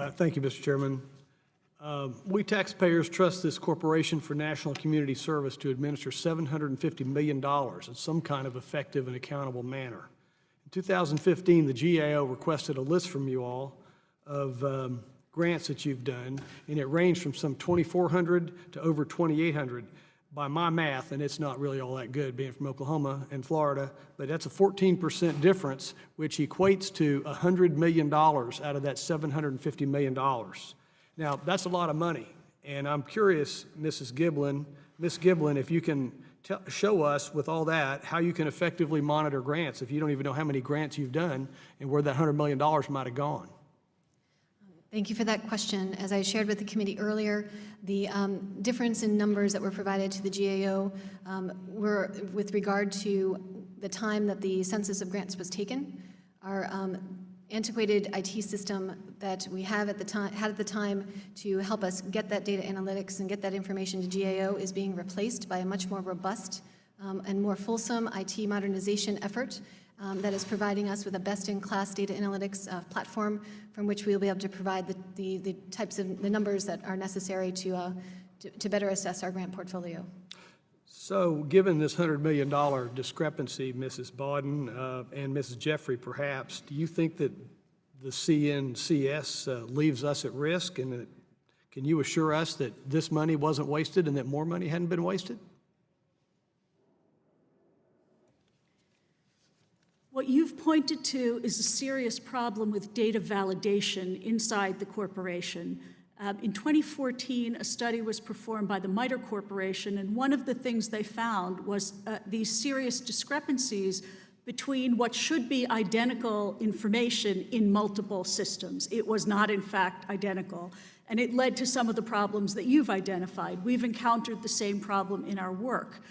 Thank you, Mr. Chairman. We taxpayers trust this Corporation for National Community Service to administer $750 million in some kind of effective and accountable manner. In 2015, the GAO requested a list from you all of grants that you've done, and it ranged from some 2,400 to over 2,800. By my math, and it's not really all that good being from Oklahoma and Florida, but that's a 14% difference, which equates to $100 million out of that $750 million. Now, that's a lot of money, and I'm curious, Ms. Giblin, if you can show us with all that how you can effectively monitor grants if you don't even know how many grants you've done and where that $100 million might have gone. Thank you for that question. As I shared with the committee earlier, the difference in numbers that were provided to the GAO were with regard to the time that the census of grants was taken. Our antiquated IT system that we have had at the time to help us get that data analytics and get that information to GAO is being replaced by a much more robust and more fulsome IT modernization effort that is providing us with a best-in-class data analytics platform from which we'll be able to provide the types of the numbers that are necessary to better assess our grant portfolio. So given this $100 million discrepancy, Mrs. Bawden and Mrs. Jeffrey perhaps, do you think that the CNCS leaves us at risk, and can you assure us that this money wasn't wasted and that more money hadn't been wasted? What you've pointed to is a serious problem with data validation inside the corporation. In 2014, a study was performed by the MITRE Corporation, and one of the things they found was these serious discrepancies between what should be identical information in multiple systems. It was not, in fact, identical, and it led to some of the problems that you've identified. We've encountered the same problem in our work.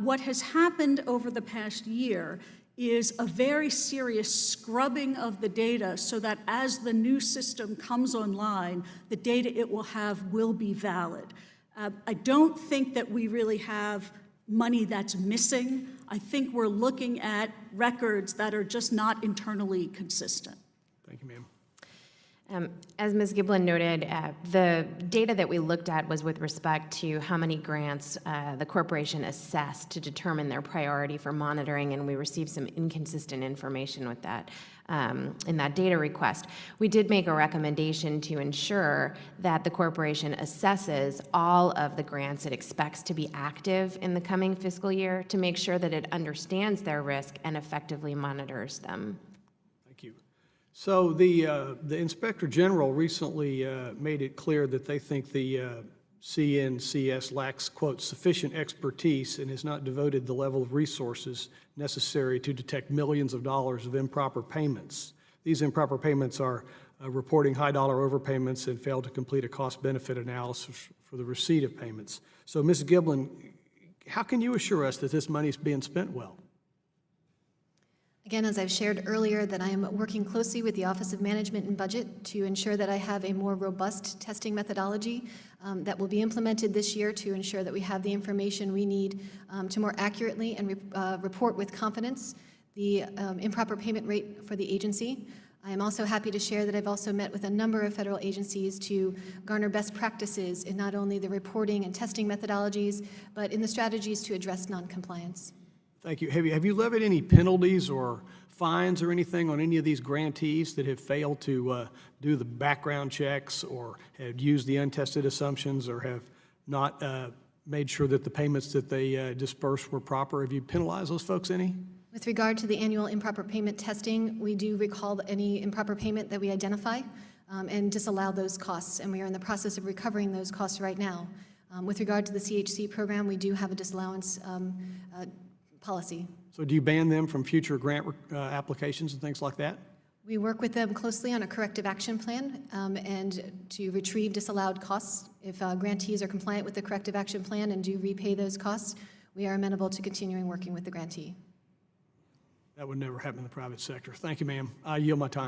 What has happened over the past year is a very serious scrubbing of the data so that as the new system comes online, the data it will have will be valid. I don't think that we really have money that's missing. I think we're looking at records that are just not internally consistent. Thank you, ma'am. As Ms. Giblin noted, the data that we looked at was with respect to how many grants the corporation assessed to determine their priority for monitoring, and we received some inconsistent information with that in that data request. We did make a recommendation to ensure that the corporation assesses all of the grants it expects to be active in the coming fiscal year to make sure that it understands their risk and effectively monitors them. So the Inspector General recently made it clear that they think the CNCS lacks, quote, sufficient expertise and has not devoted the level of resources necessary to detect millions of dollars of improper payments. These improper payments are reporting high dollar overpayments and fail to complete a cost-benefit analysis for the receipt of payments. So, Ms. Giblin, how can you assure us that this money is being spent well? Again, as I've shared earlier, that I am working closely with the Office of Management and Budget to ensure that I have a more robust testing methodology that will be implemented this year to ensure that we have the information we need to more accurately and report with confidence the improper payment rate for the agency. I am also happy to share that I've also met with a number of federal agencies to garner best practices in not only the reporting and testing methodologies, but in the strategies to address noncompliance. Thank you. Have you levied any penalties or fines or anything on any of these grantees that have failed to do the background checks or have used the untested assumptions or have not made sure that the payments that they dispersed were proper? Have you penalized those folks any? With regard to the annual improper payment testing, we do recall any improper payment that we identify and disallow those costs, and we are in the process of recovering those costs right now. With regard to the CHC program, we do have a disallowance policy. So do you ban them from future grant applications and things like that? We work with them closely on a corrective action plan and to retrieve disallowed costs. If grantees are compliant with the corrective action plan and do repay those costs, we are amenable to continuing working with the grantee. That would never happen in the private sector. Thank you, ma'am. I yield my time.